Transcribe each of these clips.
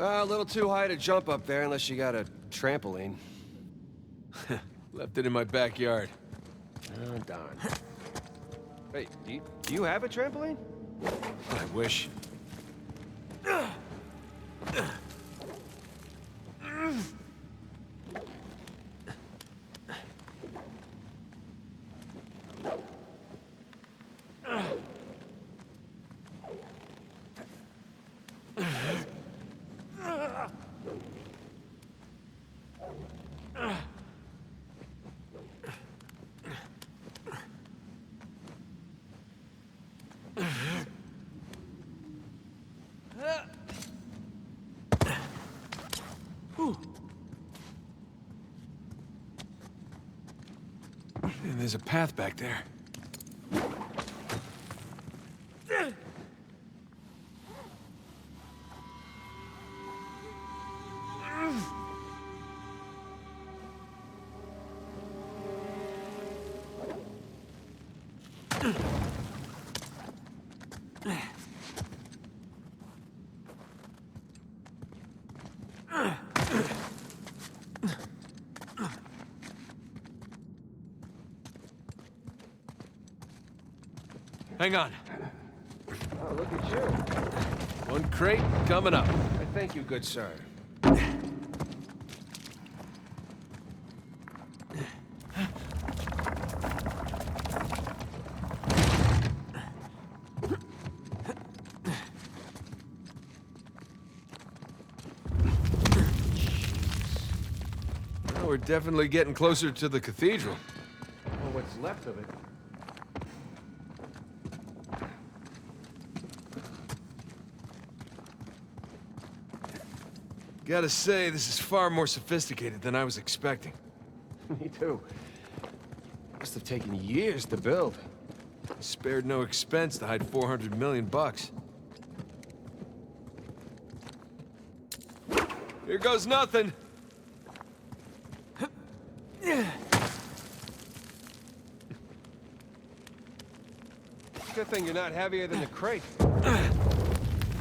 A little too high to jump up there unless you got a trampoline. Left it in my backyard. Oh, darn. Hey, do you have a trampoline? I wish. And there's a path back there. Hang on. Oh, look at you. One crate coming up. I thank you, good sir. Well, we're definitely getting closer to the cathedral. Well, what's left of it. Gotta say, this is far more sophisticated than I was expecting. Me too. Must have taken years to build. Spared no expense to hide 400 million bucks. Here goes nothing. Good thing you're not heavier than the crate.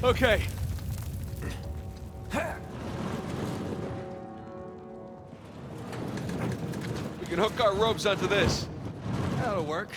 Okay. We can hook our ropes onto this. That'll work.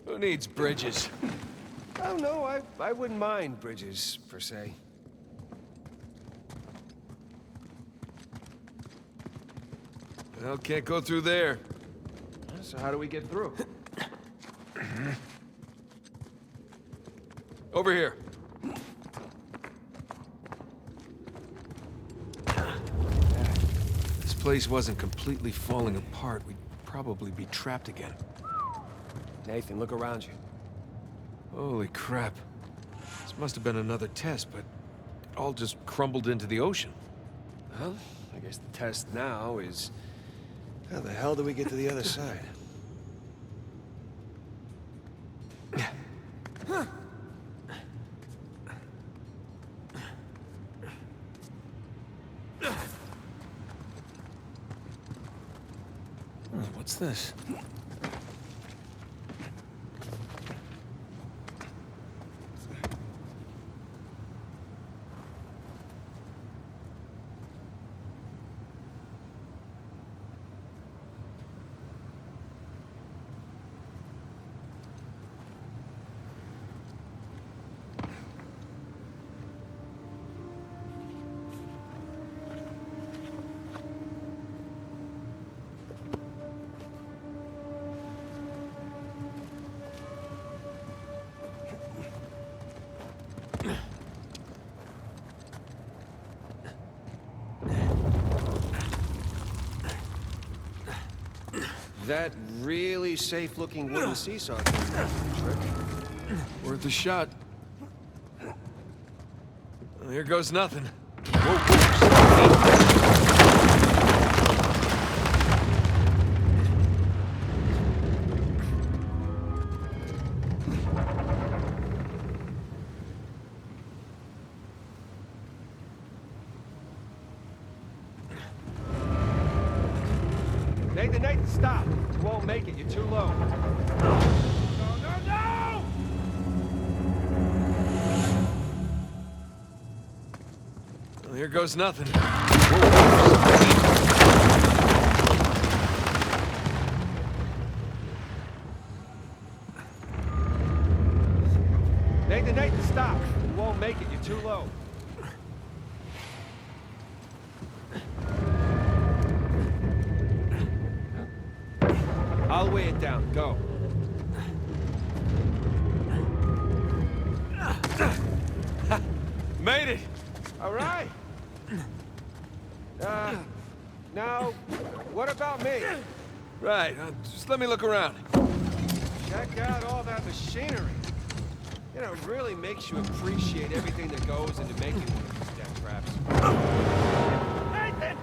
Who needs bridges? Oh, no, I wouldn't mind bridges, per se. Well, can't go through there. So how do we get through? Over here. place wasn't completely falling apart, we'd probably be trapped again. Nathan, look around you. Holy crap. This must have been another test, but it all just crumbled into the ocean. Well, I guess the test now is... how the hell do we get to the other side? What's this? That really safe-looking wooden seesaw thing. Worth a shot. Well, here goes nothing. Whoa, whoa, Nathan, stop! You won't make it, you're too low. No! Well, here goes nothing. Nathan, stop! You won't make it, you're too low. I'll weigh it down. Go. Made it! All right. Now, what about me? Right, just let me look around. Check out all that machinery. You know, it really makes you appreciate everything that goes into making one of these death traps. Nathan!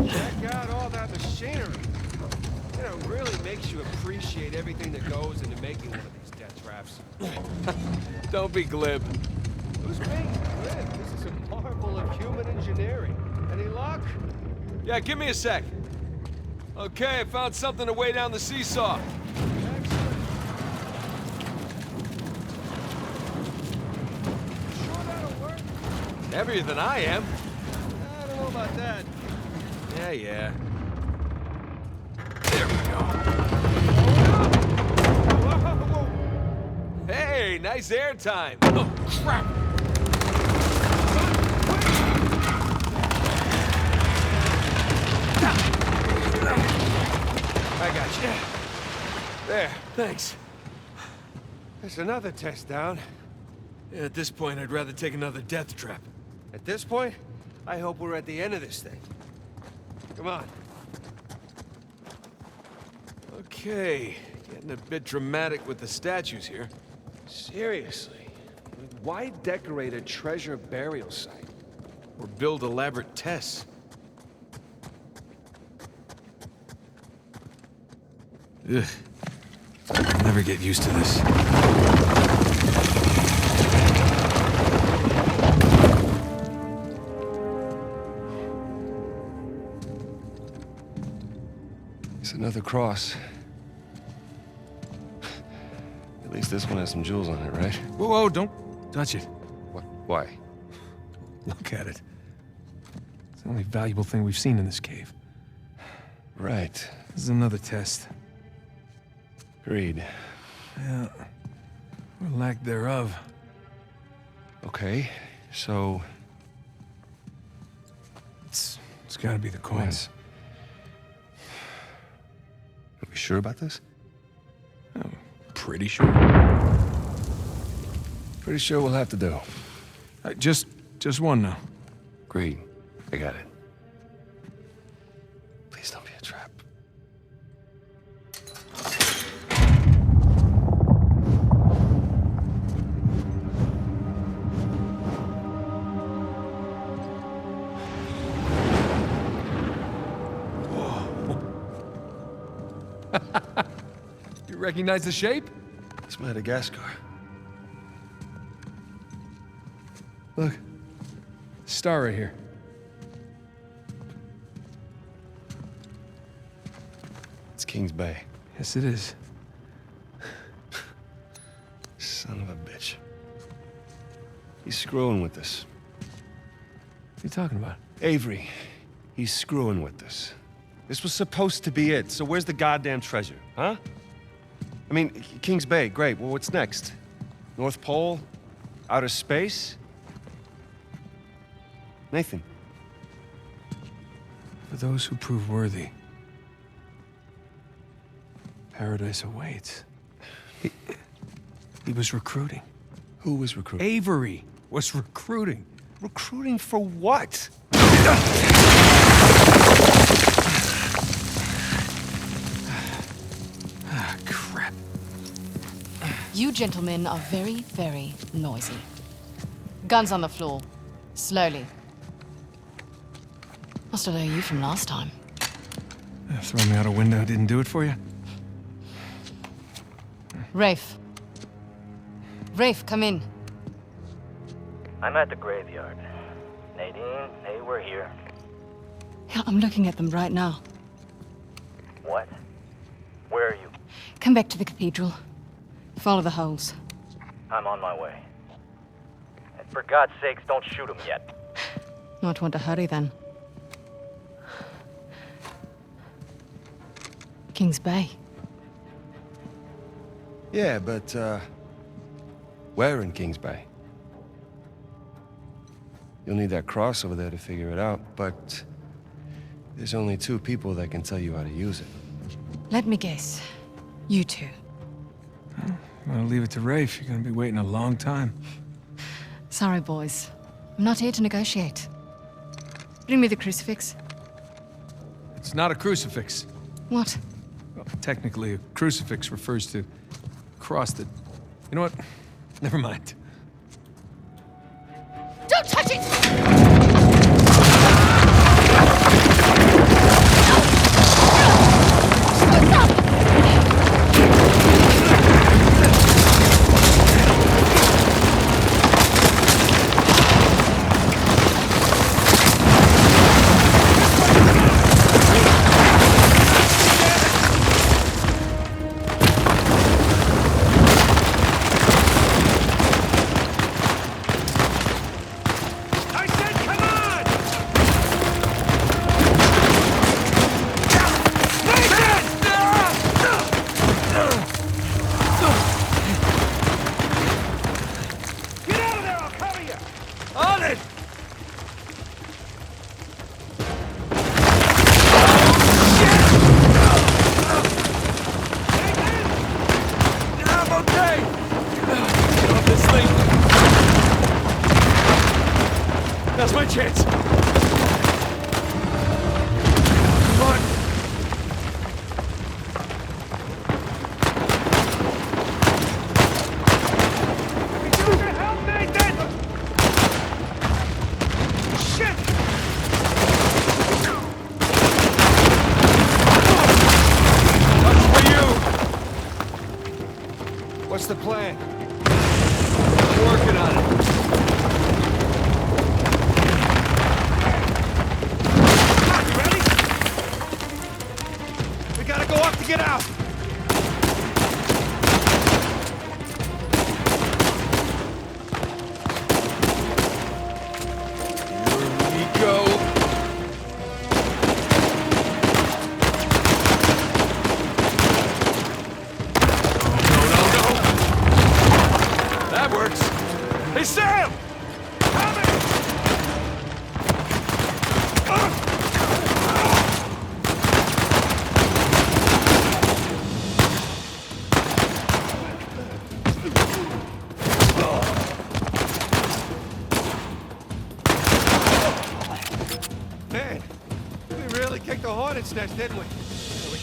Check out all that machinery. You know, it really makes you appreciate everything that goes into making one of these death traps. Don't be glib. Who's being glib? This is a marvel of human engineering. Any luck? Yeah, give me a sec. Okay, I found something to weigh down the seesaw. Excellent. Sure that'll work? Heavier than I am. I don't know about that. Yeah. There we go. Whoa! Hey, nice air time. Oh, crap. I got you. There, thanks. There's another test down. Yeah, at this point, I'd rather take another death trap. At this point, I hope we're at the end of this thing. Come on. Okay, getting a bit dramatic with the statues here. Seriously, why decorate a treasure burial site? Or build elaborate tests. Ugh. I'll never get used to this. It's another cross. At least this one has some jewels on it, right? Whoa, don't touch it. What? Why? Look at it. It's the only valuable thing we've seen in this cave. Right. This is another test. Agreed. Yeah. Or lack thereof. Okay, so... It's gotta be the coins. Are we sure about this? I'm pretty sure. Pretty sure we'll have to do. Just one now. Great. I got it. Please don't be a trap. You recognize the shape? It's Madagascar. Look. Star right here. It's Kings Bay. Yes, it is. Son of a bitch. He's screwing with us. What are you talking about? Avery, he's screwing with us. This was supposed to be it, so where's the goddamn treasure, huh? I mean, Kings Bay, great. Well, what's next? North Pole? Outer space? Nathan. For those who prove worthy, paradise awaits. He was recruiting. Who was recruiting? Avery was recruiting. Recruiting for what? Ah, crap. You gentlemen are very, very noisy. Guns on the floor. Slowly. Must have known you from last time. Throwing me out a window didn't do it for you? Rafe. Rafe, come in. I'm at the graveyard. Nadine, hey, we're here. Yeah, I'm looking at them right now. What? Where are you? Come back to the cathedral. Follow the holes. I'm on my way. And for God's sakes, don't shoot him yet. Not want to hurry then. Kings Bay. Yeah, but, where in Kings Bay? You'll need that cross over there to figure it out, but there's only 2 people that can tell you how to use it. Let me guess. You two. I'm gonna leave it to Rafe. You're gonna be waiting a long time. Sorry, boys. I'm not here to negotiate. Bring me the crucifix. It's not a crucifix. What? Well, technically, a crucifix refers to a cross that... You know what? Never mind. Don't touch it! That's my chance. Come on. Help, Nathan! Shit! That's for you. What's the plan? We're working on it. Go up to get out! Here we go. No. That works. Hey, Sam!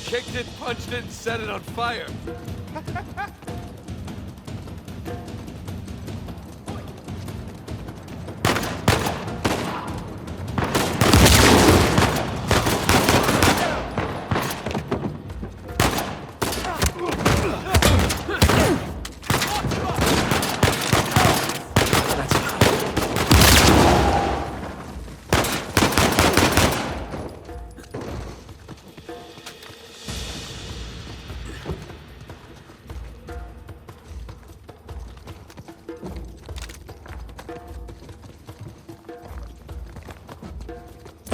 Kicked it, punched it, and set it on fire.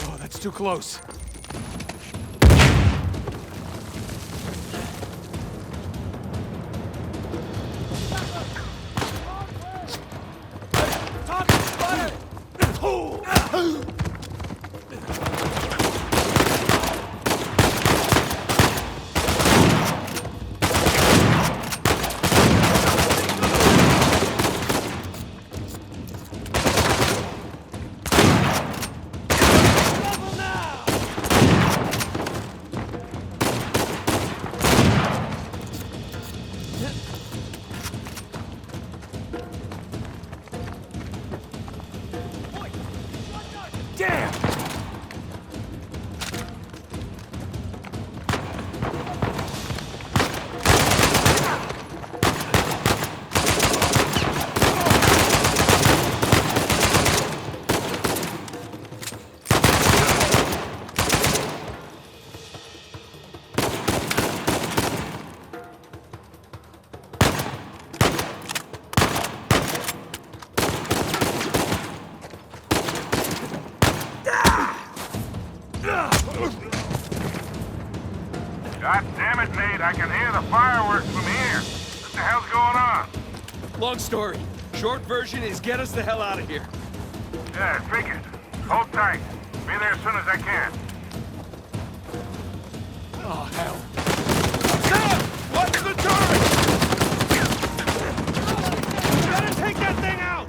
Oh, that's too close. Damn! God damn it, Nate, I can hear the fireworks from here. What the hell's going on? Long story. Short version is get us the hell out of here. Yeah, figured. Hold tight. Be there as soon as I can. Oh, hell. Sam! Watch the turret! Gotta take that thing out!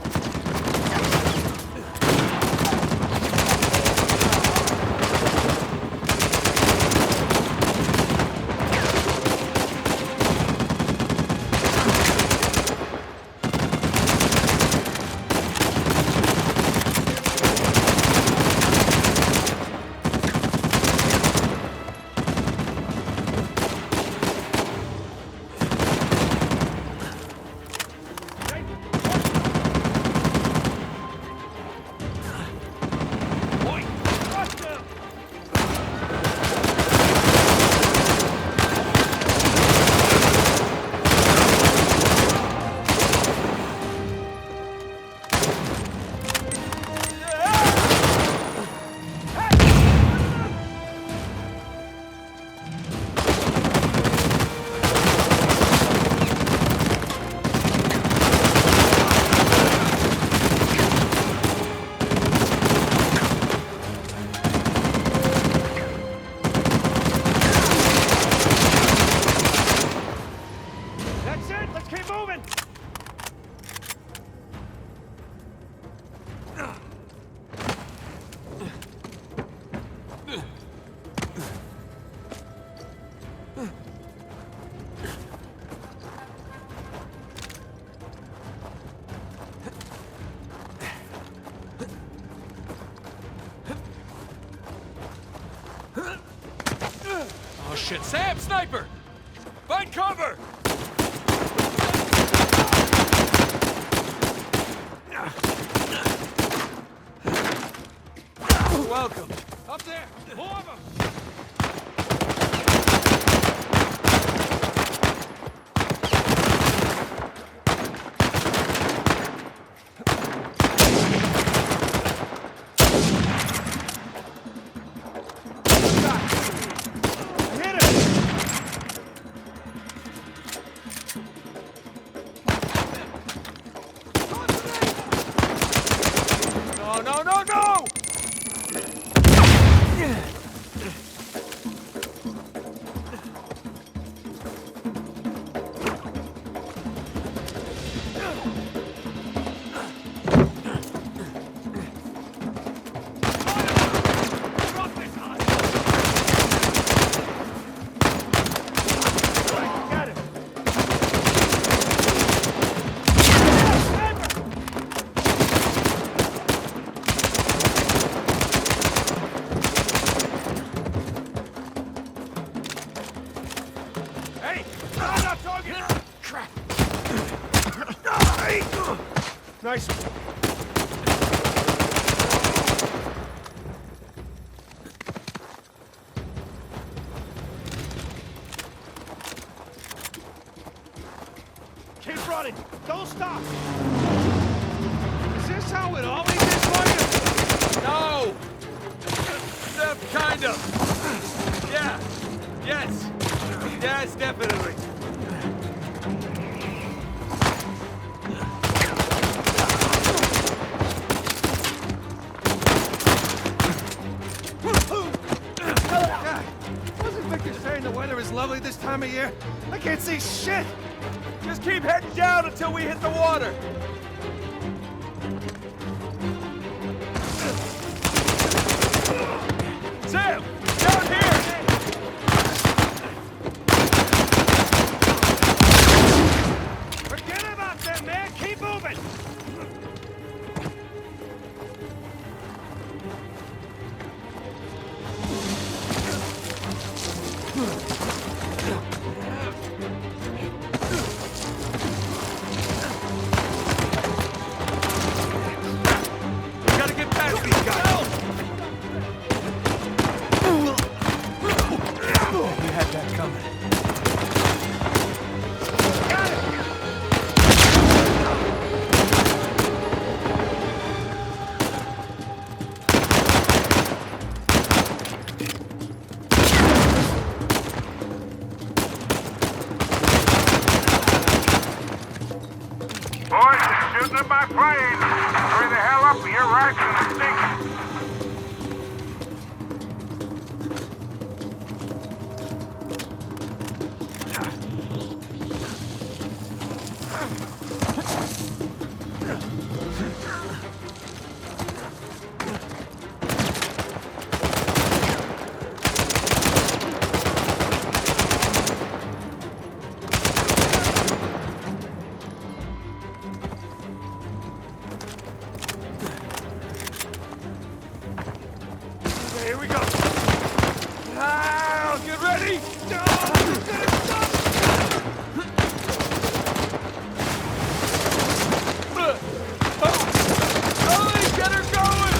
That's it! Let's keep moving! Oh shit, Sam, sniper! Find cover! Welcome. Up there! More of them! No, no, no, no! crap! Nice one. Keep running! Don't stop! Is this how it always is for you? No! Kind of. Yeah. Yes. Yes, definitely. Wasn't Victor saying the weather is lovely this time of year? I can't see shit! Just keep heading down until we hit the water. Sam! Down here! Forget about them, man! Keep moving! We gotta get past these guys. You had that coming. Boys, they're shooting at my plane. Hurry the hell up or you're right in the stink. Here we go! Ah, get ready. Oh, get her going.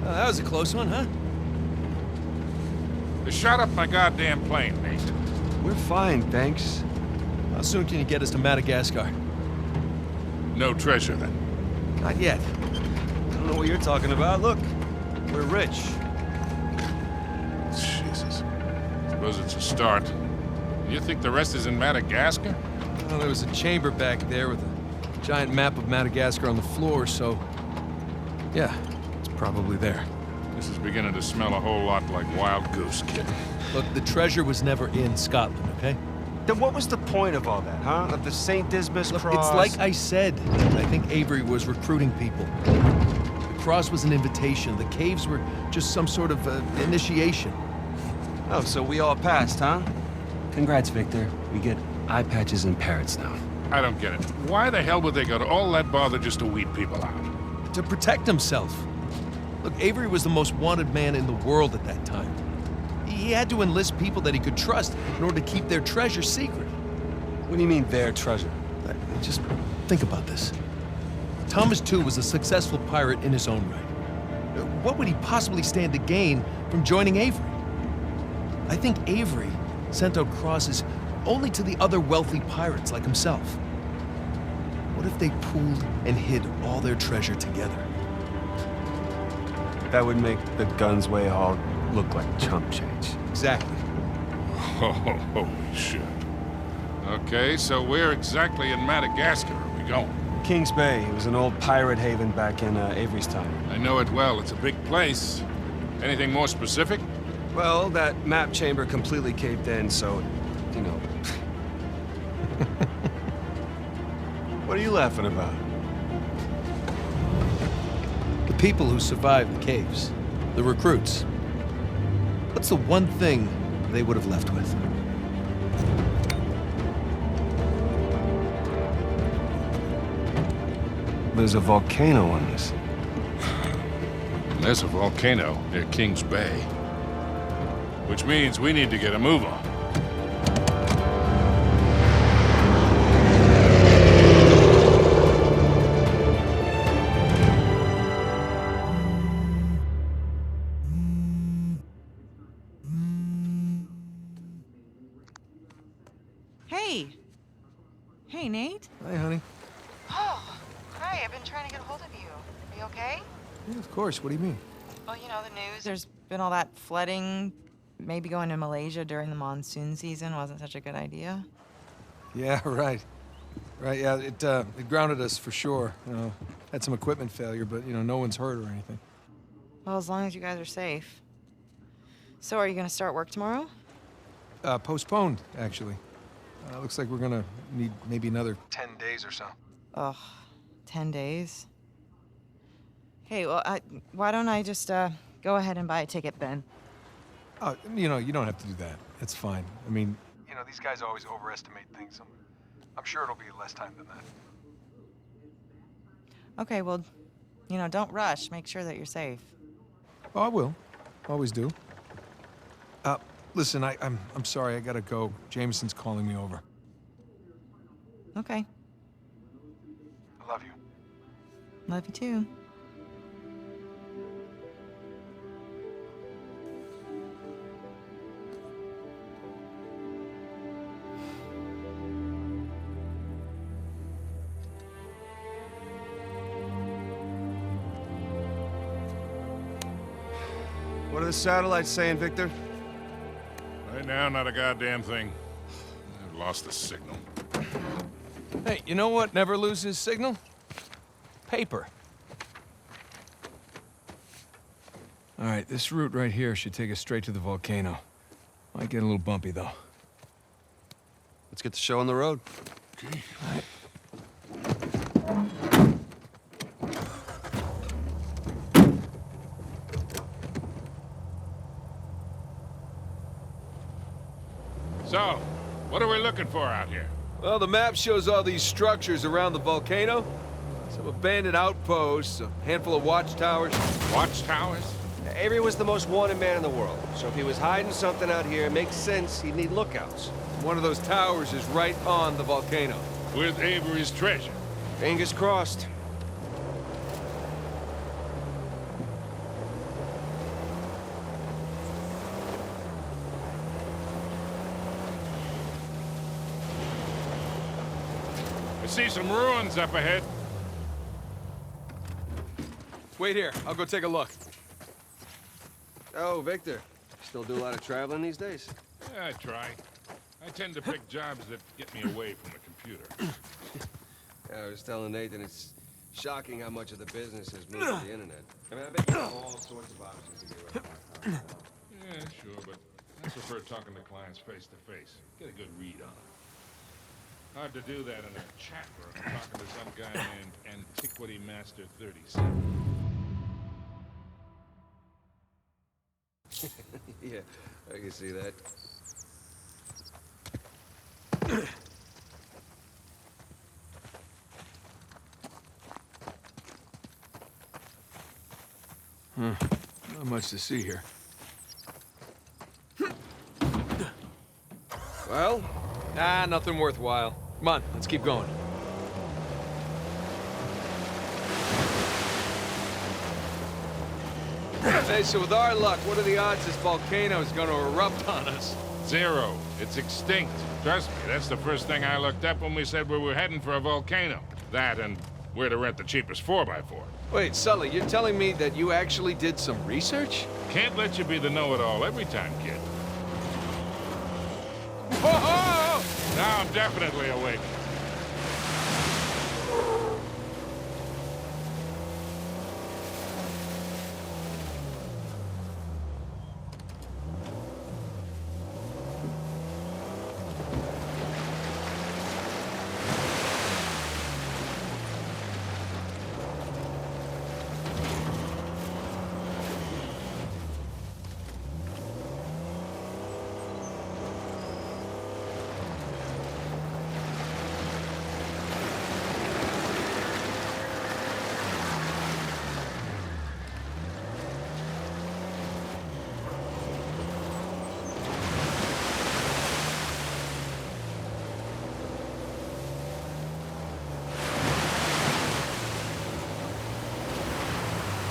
That was a close one, huh? They shot up my goddamn plane, Nate. We're fine, thanks. How soon can you get us to Madagascar? No treasure, then. Not yet. I don't know what you're talking about. Look, we're rich. Jesus. Suppose it's a start. You think the rest is in Madagascar? Well, there was a chamber back there with a giant map of Madagascar on the floor, so... yeah, it's probably there. This is beginning to smell a whole lot like Wild Goose, kid. Look, the treasure was never in Scotland, okay? Then what was the point of all that, huh? Of the St. Dismas Look, cross? it's like I said. I think Avery was recruiting people. The cross was an invitation. The caves were just some sort of initiation. Oh, so we all passed, huh? Congrats, Victor. We get eye patches and parrots now. I don't get it. Why the hell would they go to all that bother just to weed people out? To protect himself. Look, Avery was the most wanted man in the world at that time. He had to enlist people that he could trust in order to keep their treasure secret. What do you mean, their treasure? Just think about this. Thomas, too, was a successful pirate in his own right. What would he possibly stand to gain from joining Avery? I think Avery sent out crosses only to the other wealthy pirates like himself. What if they pooled and hid all their treasure together? That would make the Gunsway haul look like chump change. Exactly. Oh, holy shit. Okay, so where exactly in Madagascar are we going? Kings Bay. It was an old pirate haven back in Avery's time. I know it well. It's a big place. Anything more specific? Well, that map chamber completely caved in, so, you know. What are you laughing about? The people who survived the caves, the recruits. What's the one thing they would have left with? There's a volcano on this. And there's a volcano near Kings Bay. Which means we need to get a move on. Hey. Hey, Nate. Hi, honey. Oh, hi. I've been trying to get a hold of you. Are you okay? Yeah, of course. What do you mean? Well, you know, the news. There's been all that flooding. Maybe going to Malaysia during the monsoon season wasn't such a good idea. Yeah, right. Right, yeah, it grounded us for sure. You know, had some equipment failure, but, you know, no one's hurt or anything. Well, as long as you guys are safe. So, are you going to start work tomorrow? Postponed, actually. Looks like we're gonna need maybe another 10 days or so. Ugh, 10 days. Hey, well, why don't I just go ahead and buy a ticket then? You know, you don't have to do that. It's fine. I mean, you know, these guys always overestimate things. I'm sure it'll be less time than that. Okay, well, you know, don't rush. Make sure that you're safe. Oh, I will. Always do. Listen, I'm sorry. I gotta go. Jameson's calling me over. Okay. I love you. Love you too. What are the satellites saying, Victor? Right now, not a goddamn thing. I've lost the signal. Hey, you know what never loses signal? Paper. All right, this route right here should take us straight to the volcano. Might get a little bumpy, though. Let's get the show on the road. Okay. So, what are we looking for out here? Well, the map shows all these structures around the volcano. Some abandoned outposts, a handful of watchtowers. Watchtowers? Avery was the most wanted man in the world, so if he was hiding something out here, it makes sense he'd need lookouts. One of those towers is right on the volcano. With Avery's treasure. Fingers crossed. I see some ruins up ahead. Wait here, I'll go take a look. Oh, Victor. Still do a lot of traveling these days? Yeah, I try. I tend to pick jobs that get me away from the computer. Yeah, I was telling Nathan it's shocking how much of the business has moved to the internet. I mean, I bet you have all sorts of options to get right. Yeah, sure, but I prefer talking to clients face to face. Get a good read on them. Hard to do that in a chat room talking to some guy named Antiquity Master 37. Yeah, I can see that. Not much to see here. Well, nothing worthwhile. Come on, let's keep going. Hey, so with our luck, what are the odds this volcano is going to erupt on us? 0. It's extinct. Trust me, that's the first thing I looked up when we said we were heading for a volcano. That and where to rent the cheapest 4x4. Wait, Sully, you're telling me that you actually did some research? Can't let you be the know-it-all every time, kid. Oh! Now I'm definitely awake.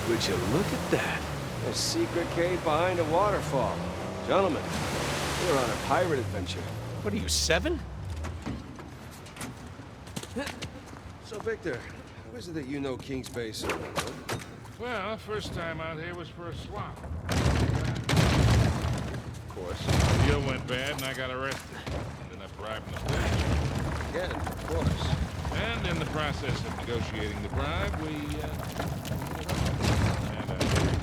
Would you look at that? A secret cave behind a waterfall. Gentlemen, we're on a pirate adventure. What are you, 7? So, Victor, how is it that you know Kings Bay so well? Huh? Well, first time out here was for a swap. Of course. The deal went bad and I got arrested. Ended up bribing the police. Again, of course. And in the process of negotiating the bribe, we, had a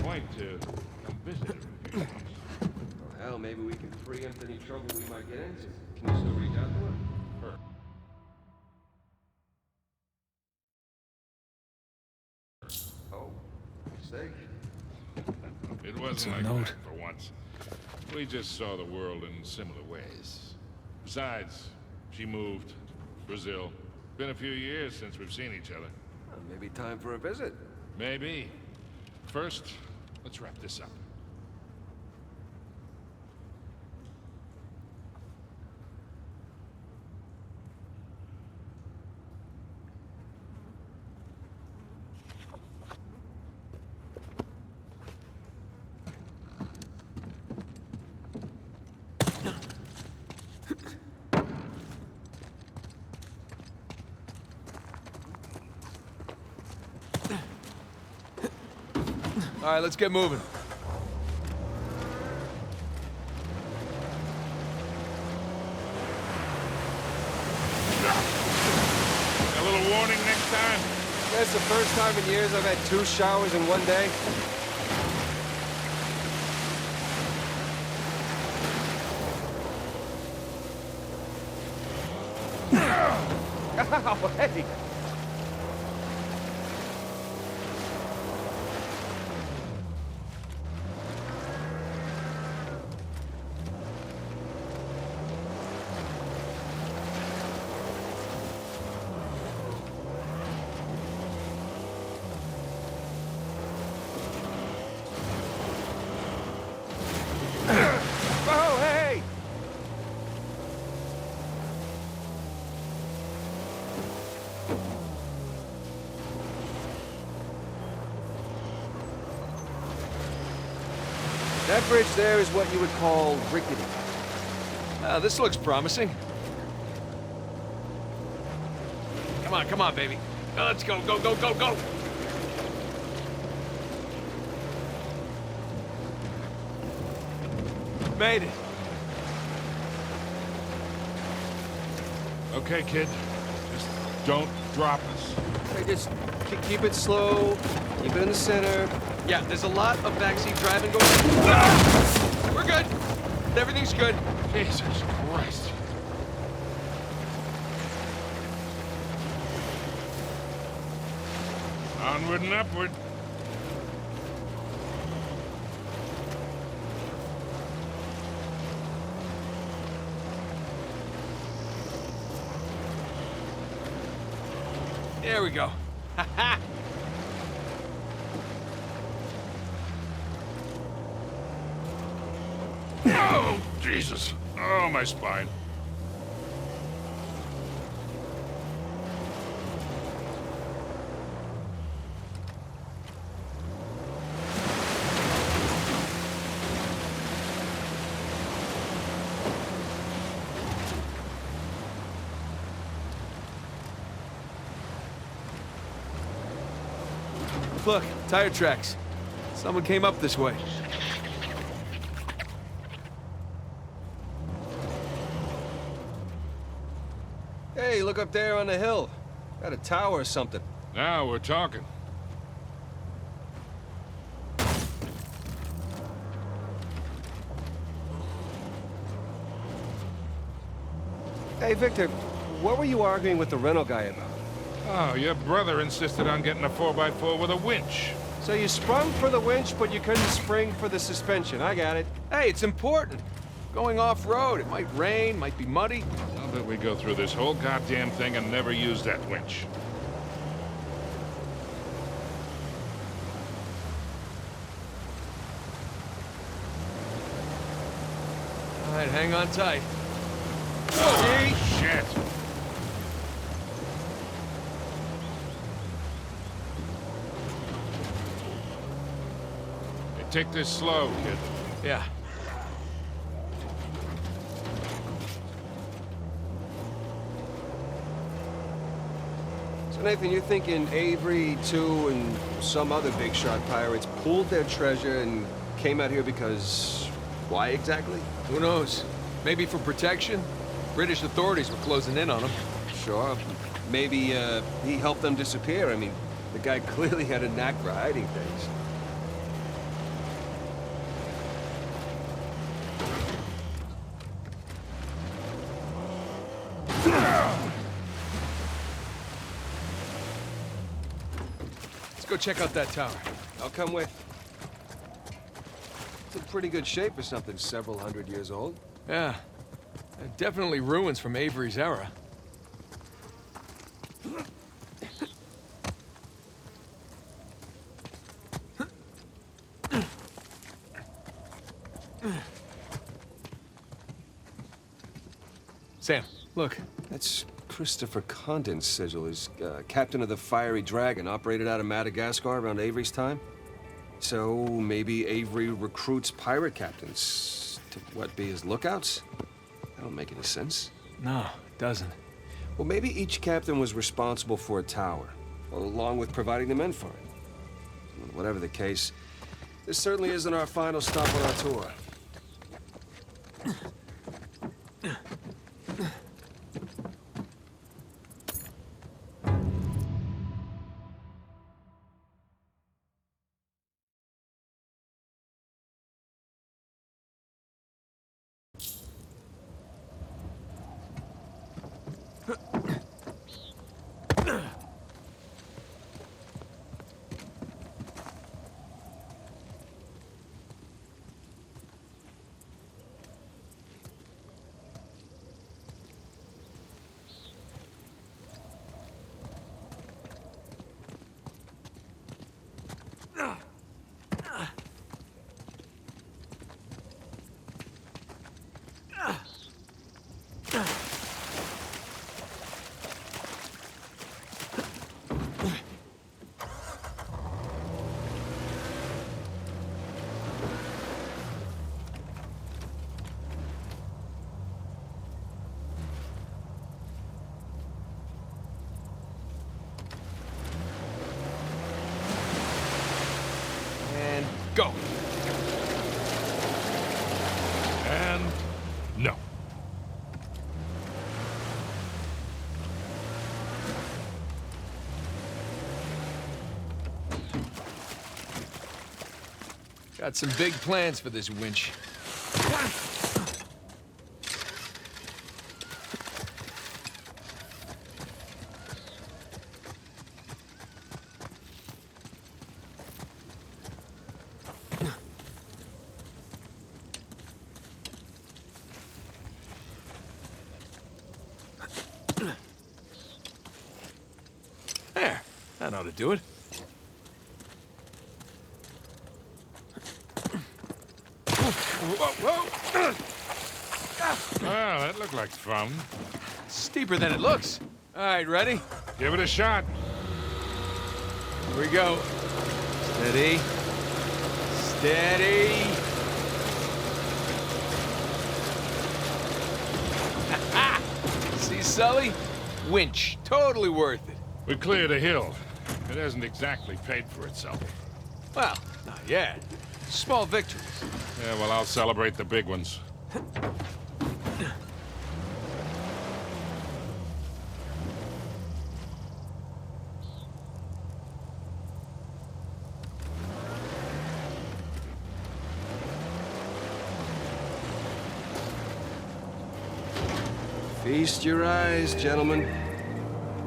point to come visit her a few times. Well, hell, maybe we can preempt any trouble we might get into. Can you still reach out to her? Her. Oh, mistake. It wasn't like that for once. We just saw the world in similar ways. Besides, she moved. Brazil. Been a few years since we've seen each other. Well, maybe time for a visit. Maybe. First, let's wrap this up. All right, let's get moving. A little warning next time? That's the first time in years I've had 2 showers in one day. Ow, hey! Oh, hey! That bridge there is what you would call rickety. This looks promising. Come on, baby. Let's go, go, go, go, go! Made it. Okay, kid. Just don't drop us. Hey, just keep it slow, keep it in the center. Yeah, there's a lot of backseat driving going on. Ah! We're good. Everything's good. Jesus Christ. Onward and upward. There we go. Ha ha! Oh, Jesus. Oh, my spine. Look, tire tracks. Someone came up this way. Hey, look up there on the hill. Got a tower or something. Now we're talking. Hey, Victor, what were you arguing with the rental guy about? Oh, your brother insisted on getting a 4x4 with a winch. So you sprung for the winch, but you couldn't spring for the suspension. I got it. Hey, it's important. Going off-road, it might rain, might be muddy. I'll bet we go through this whole goddamn thing and never use that winch. All right, hang on tight. Oh, shit. Take this slow, kid. Yeah. So Nathan, you're thinking Avery, too, and some other big shot pirates pulled their treasure and came out here because... why exactly? Who knows? Maybe for protection? British authorities were closing in on them. Sure. Maybe, he helped them disappear. I mean, the guy clearly had a knack for hiding things. Let's go check out that tower. I'll come with. It's in pretty good shape for something several hundred years old. Yeah. Definitely ruins from Avery's era. Sam, look. That's Christopher Condon's sigil. He's captain of the Fiery Dragon, operated out of Madagascar around Avery's time. So maybe Avery recruits pirate captains to, what, be his lookouts? That don't make any sense. No, it doesn't. Well, maybe each captain was responsible for a tower, along with providing the men for it. Whatever the case, this certainly isn't our final stop on our tour. Go. And... no. Got some big plans for this winch. There, that ought to do it. Whoa! Well, that looked like fun. Steeper than it looks. All right, ready? Give it a shot. Here we go. Steady. Steady. See, Sully? Winch. Totally worth it. We cleared a hill. It hasn't exactly paid for itself. Well, not yet. Small victories. Yeah, well, I'll celebrate the big ones. Feast your eyes, gentlemen.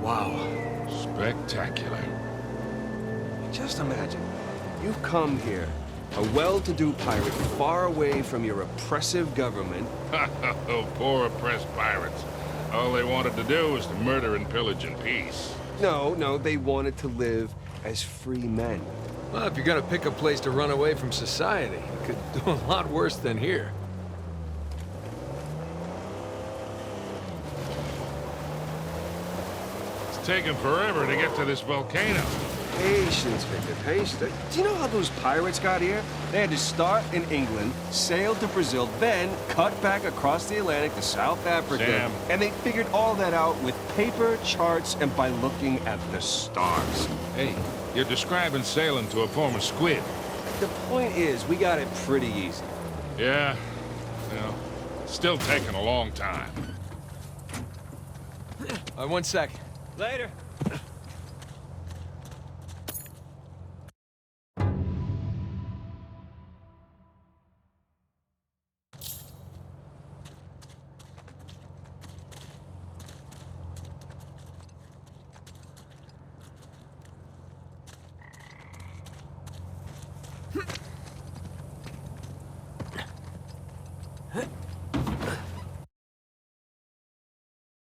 Wow. Spectacular. Just imagine, you've come here, a well-to-do pirate far away from your oppressive government. Oh, poor oppressed pirates. All they wanted to do was to murder and pillage in peace. No, they wanted to live as free men. Well, if you're gonna pick a place to run away from society, you could do a lot worse than here. It's taken forever to get to this volcano. Patience, Victor, patience. Do you know how those pirates got here? They had to start in England, sail to Brazil, then cut back across the Atlantic to South Africa. Sam. And they figured all that out with paper, charts, and by looking at the stars. Hey, you're describing sailing to a former squid. The point is, we got it pretty easy. Yeah, well, still taking a long time. One sec. Later.